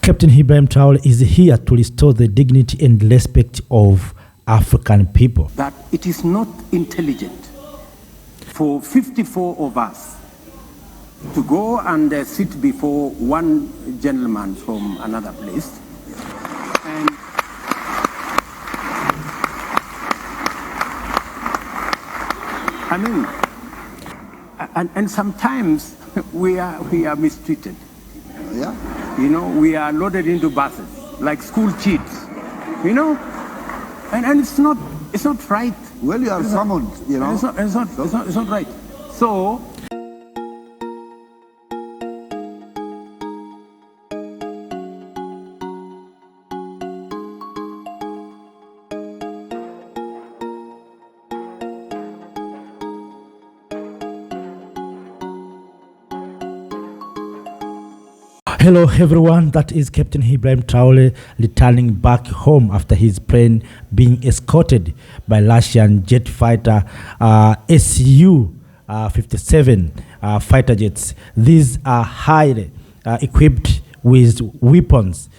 Captain Ibrahim Traoré is here to restore the dignity and respect of African people. That it is not intelligent for 54 of us to go and sit before one gentleman from another place. And I mean, and sometimes we are mistreated. Yeah. You know, we are loaded into buses like school kids. You know, and it's not right. Well, you are summoned. You know, it's not right. So. Hello everyone, that is Captain Ibrahim Traoré returning back home after his plane being escorted by Russian jet fighter Su-57 fighter jets. These are highly equipped with weapons,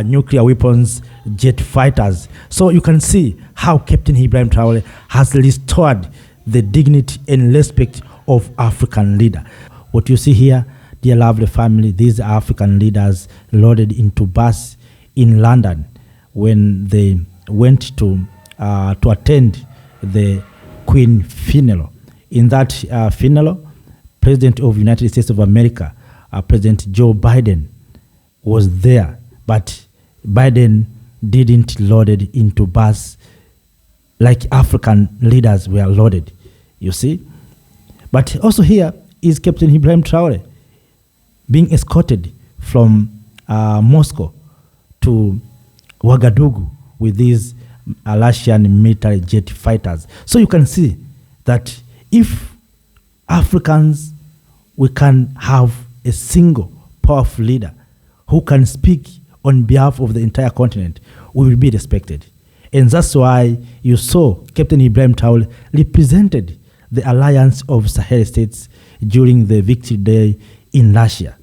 nuclear weapons, jet fighters. So you can see how Captain Ibrahim Traoré has restored the dignity and respect of African leader. What you see here, dear lovely family, these African leaders loaded into bus in London when they went to attend the Queen funeral. In that funeral, President of the United States of America, President Joe Biden, was there, but Biden didn't loaded into bus like African leaders were loaded, you see. But also here is Captain Ibrahim Traoré being escorted from Moscow to Ouagadougou with these Russian military jet fighters. So you can see that if Africans, we can have a single powerful leader who can speak on behalf of the entire continent, we will be respected. And that's why you saw Captain Ibrahim Traoré represented the alliance of Sahel states during the Victory Day in Russia.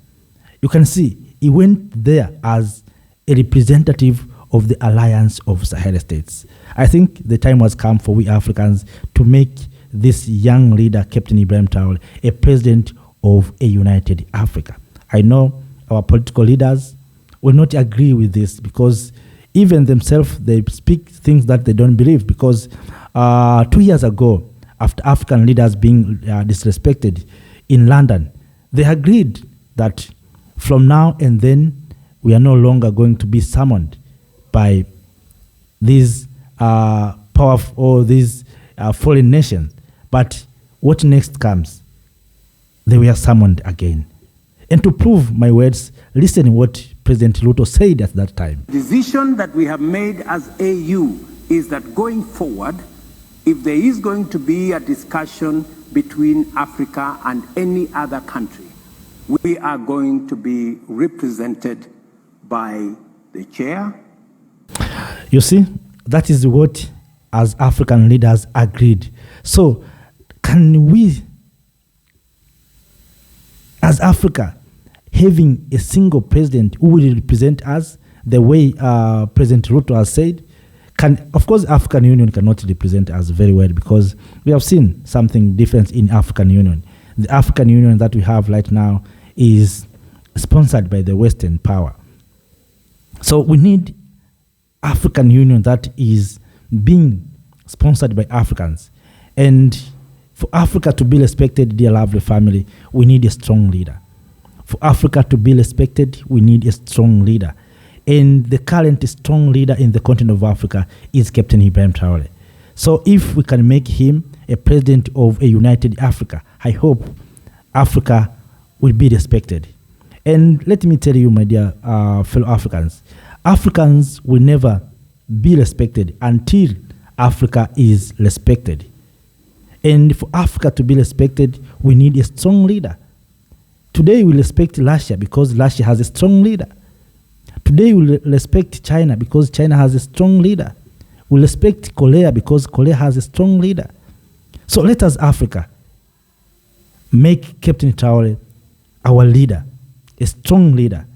You can see he went there as a representative of the alliance of Sahel states. I think the time has come for we Africans to make this young leader, Captain Ibrahim Traoré, a president of a united Africa. I know our political leaders will not agree with this because even themselves, they speak things that they don't believe, because 2 years ago, after African leaders being disrespected in London, they agreed that from now and then, we are no longer going to be summoned by these powerful or these foreign nations. But what next comes? They were summoned again. And to prove my words, listen what President Ruto said at that time. The decision that we have made as AU is that going forward, if there is going to be a discussion between Africa and any other country, we are going to be represented by the chair. You see, that is what as African leaders agreed. So can we, as Africa, having a single president who will represent us the way President Ruto has said, of course, African Union cannot represent us very well because we have seen something different in African Union. The African Union that we have right now is sponsored by the Western power. So we need African Union that is being sponsored by Africans. And for Africa to be respected, dear lovely family, we need a strong leader. For Africa to be respected, we need a strong leader. And the current strong leader in the continent of Africa is Captain Ibrahim Traoré. So if we can make him a president of a united Africa, I hope Africa will be respected. And let me tell you, my dear fellow Africans, Africans will never be respected until Africa is respected. And for Africa to be respected, we need a strong leader. Today we respect Russia because Russia has a strong leader. Today we respect China because China has a strong leader. We respect Korea because Korea has a strong leader. So let us, Africa, make Captain Traoré our leader, a strong leader.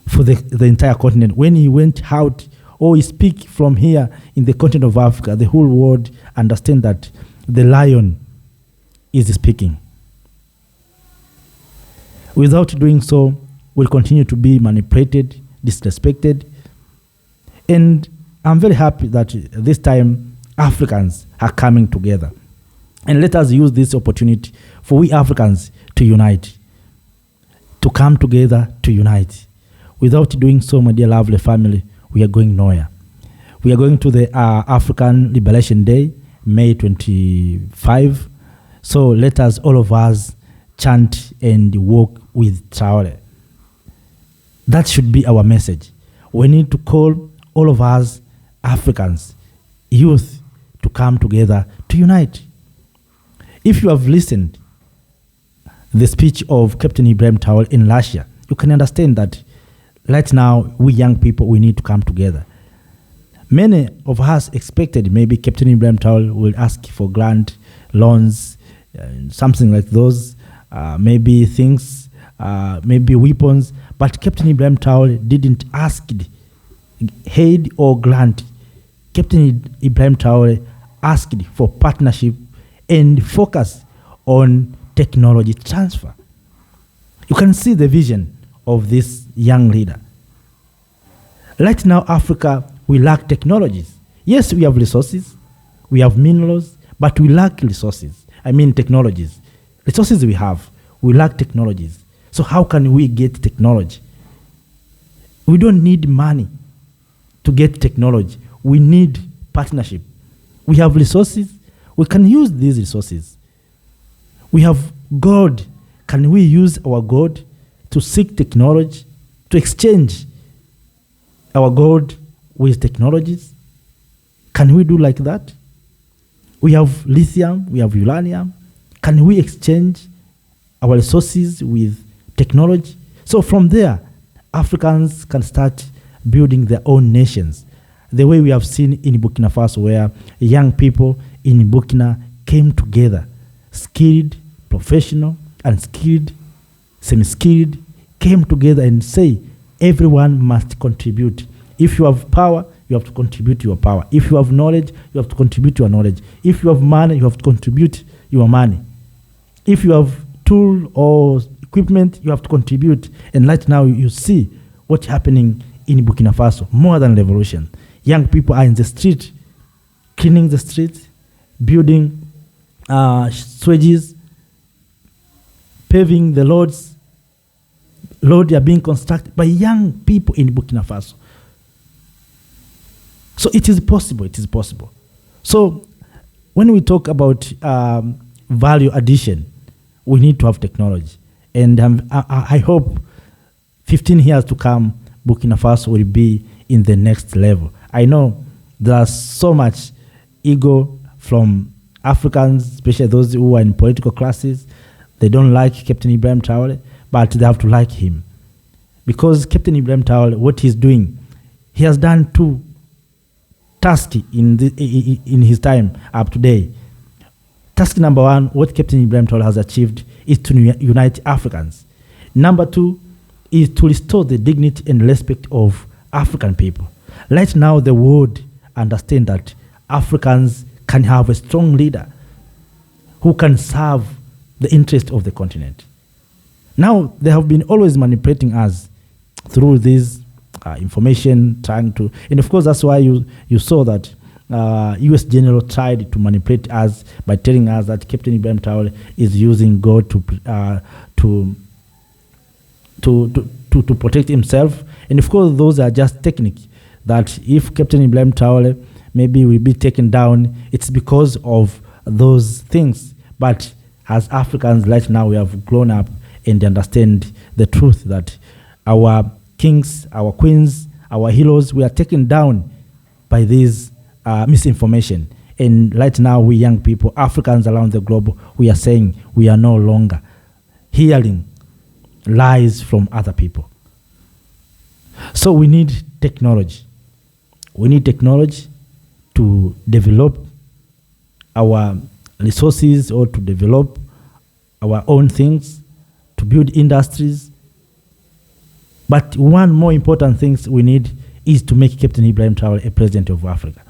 For for the entire continent. When he went out, or he speak from here in the continent of Africa, the whole world understand that the lion is speaking. Without doing so, we'll continue to be manipulated, disrespected. And I'm very happy that this time Africans are coming together. And let us use this opportunity for we Africans to unite, to come together to unite. Without doing so, my dear lovely family, we are going nowhere. We are going to the African Liberation Day, May 25. So let us, all of us, chant and walk with Traore. That should be our message. We need to call all of us Africans, youth, to come together to unite. If you have listened the speech of Captain Ibrahim Traoré in Russia, you can understand that right now, we young people, we need to come together. Many of us expected maybe Captain Ibrahim Traoré will ask for grant, loans, something like those, maybe things, maybe weapons. But Captain Ibrahim Traoré didn't ask aid or grant. Captain Ibrahim Traoré asked for partnership and focus on technology transfer. You can see the vision of this young leader. Right now, Africa, we lack technologies. Yes, we have resources, we have minerals, but we lack resources. I mean technologies. Resources we have, we lack technologies. So how can we get technology? We don't need money to get technology. We need partnership. We have resources. We can use these resources. We have gold. Can we use our gold to seek technology, to exchange our gold with technologies? Can we do like that? We have lithium, we have uranium. Can we exchange our resources with technology? So from there, Africans can start building their own nations. The way we have seen in Burkina Faso, where young people in Burkina came together, skilled, professional, unskilled, semi-skilled, came together and say, everyone must contribute. If you have power, you have to contribute your power. If you have knowledge, you have to contribute your knowledge. If you have money, you have to contribute your money. If you have tool or equipment, you have to contribute. And right now, you see what's happening in Burkina Faso, more than revolution. Young people are in the street, cleaning the streets, building sewage, paving the roads. Roads are being constructed by young people in Burkina Faso. So it is possible, it is possible. So when we talk about value addition, we need to have technology. And I hope 15 years to come, Burkina Faso will be in the next level. I know there's so much ego from Africans, especially those who are in political classes. They don't like Captain Ibrahim Traoré, but they have to like him. Because Captain Ibrahim Traoré, what he's doing, he has done two tasks in his time up to date. Task number one, what Captain Ibrahim Traoré has achieved is to unite Africans. Number two is to restore the dignity and respect of African people. Right now, the world understands that Africans can have a strong leader who can serve the interest of the continent. Now, they have been always manipulating us through this information, trying to, and of course, that's why you saw that U.S. General tried to manipulate us by telling us that Captain Ibrahim Traoré is using God to protect himself. And of course, those are just techniques. That if Captain Ibrahim Traoré maybe will be taken down, it's because of those things. But as Africans right now, we have grown up and understand the truth that our kings, our queens, our heroes, we are taken down by this misinformation. And right now, we young people, Africans around the globe, we are saying we are no longer hearing lies from other people. So we need technology. We need technology to develop our resources or to develop our own things, to build industries. But one more important thing we need is to make Captain Ibrahim Traoré a president of Africa.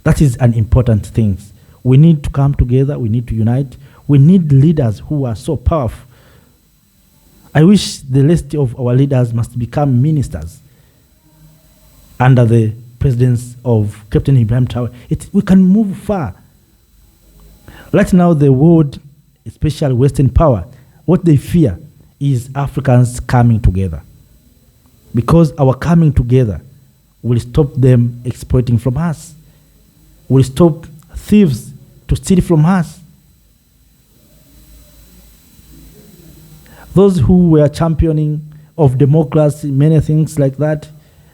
That is an important thing. We need to come together. We need to unite. We need leaders who are so powerful. I wish the rest of our leaders must become ministers under the presence of Captain Ibrahim Traoré. We can move far. Right now, the world, especially Western power, what they fear is Africans coming together. Because our coming together will stop them exploiting from us, will stop thieves to steal from us. Those who were championing of democracy, many things like that,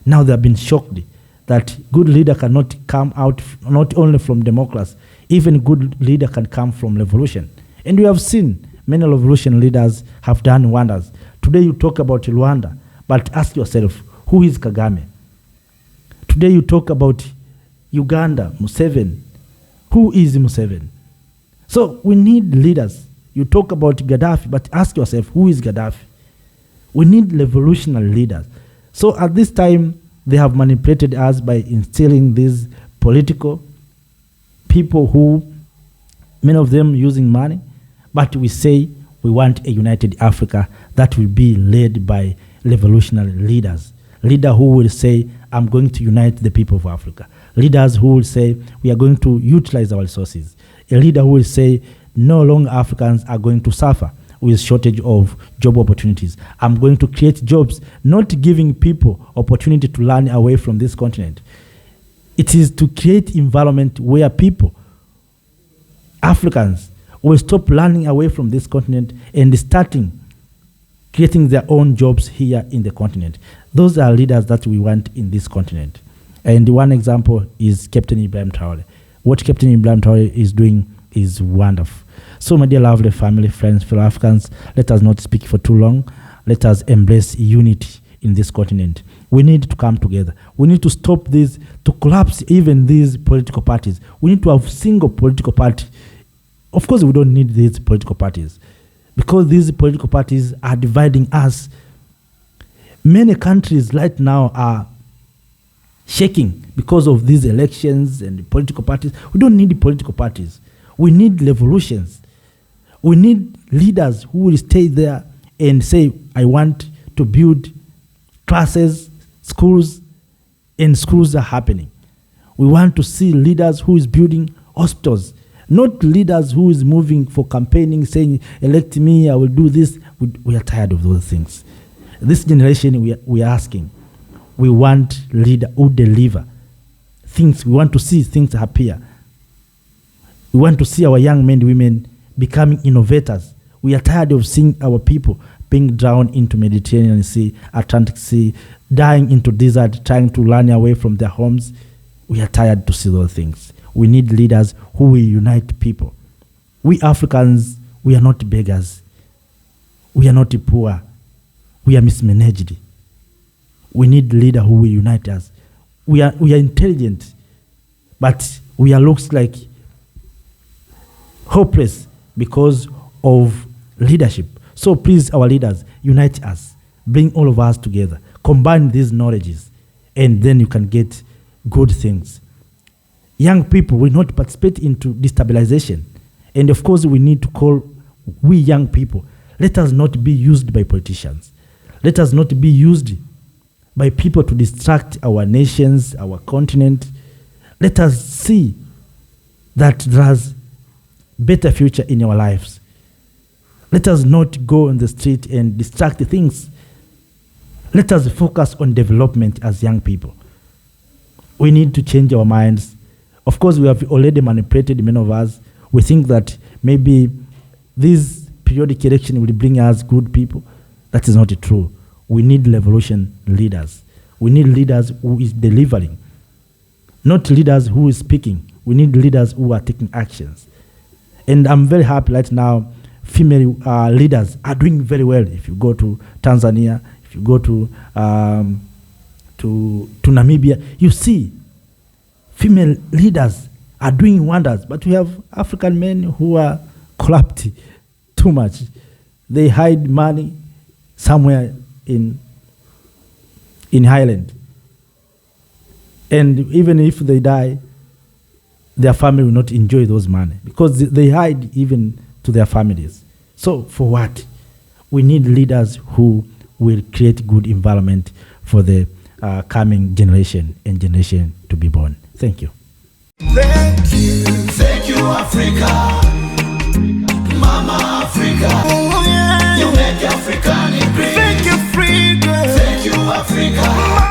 now they have been shocked that good leader cannot come out not only from democracy, even good leader can come from revolution. And we have seen many revolution leaders have done wonders. Today you talk about Rwanda, but ask yourself, who is Kagame? Today you talk about Uganda, Museveni. Who is Museveni? So we need leaders. You talk about Gaddafi, but ask yourself, who is Gaddafi? We need revolutionary leaders. So at this time, they have manipulated us by instilling these political people who, many of them using money, but we say we want a united Africa that will be led by revolutionary leaders. Leader who will say, I'm going to unite the people of Africa. Leaders who will say, we are going to utilize our resources. A leader who will say, no longer Africans are going to suffer with shortage of job opportunities. I'm going to create jobs, not giving people opportunity to learn away from this continent. It is to create environment where people, Africans, will stop learning away from this continent and starting creating their own jobs here in the continent. Those are leaders that we want in this continent. And one example is Captain Ibrahim Traoré. What Captain Ibrahim Traoré is doing is wonderful. So, my dear lovely family, friends, fellow Africans, let us not speak for too long. Let us embrace unity in this continent. We need to come together. We need to stop this, to collapse even these political parties. We need to have single political party. Of course, we don't need these political parties because these political parties are dividing us. Many countries right now are shaking because of these elections and the political parties. We don't need the political parties. We need revolutions. We need leaders who will stay there and say, I want to build classes, schools, and schools are happening. We want to see leaders who is building hospitals, not leaders who is moving for campaigning, saying, elect me, I will do this. We are tired of those things. This generation, we are asking. We want leader who deliver things. We want to see things appear. We want to see our young men and women becoming innovators. We are tired of seeing our people being drowned into Mediterranean Sea, Atlantic Sea, dying into desert, trying to run away from their homes. We are tired to see those things. We need leaders who will unite people. We Africans, we are not beggars. We are not poor. We are mismanaged. We need leader who will unite us. We are intelligent, but we are looks like hopeless because of leadership. So please, our leaders, unite us. Bring all of us together. Combine these knowledges, and then you can get good things. Young people will not participate into destabilization. And of course, we need to call we young people. Let us not be used by politicians. Let us not be used by people to distract our nations, our continent. Let us see that there's better future in our lives. Let us not go on the street and distract the things. Let us focus on development as young people. We need to change our minds. Of course, we have already manipulated many of us. We think that maybe this periodic election will bring us good people. That is not true. We need revolution leaders. We need leaders who is delivering, not leaders who is speaking. We need leaders who are taking actions. And I'm very happy right now, female leaders are doing very well. If you go to Tanzania, if you go to Namibia, you see female leaders are doing wonders. But we have African men who are corrupt too much. They hide money somewhere in in Highland. And even if they die, their family will not enjoy those money because they hide even to their families. So for what? We need leaders who will create good environment for the coming generation and generation to be born. Thank you. Thank you, Africa.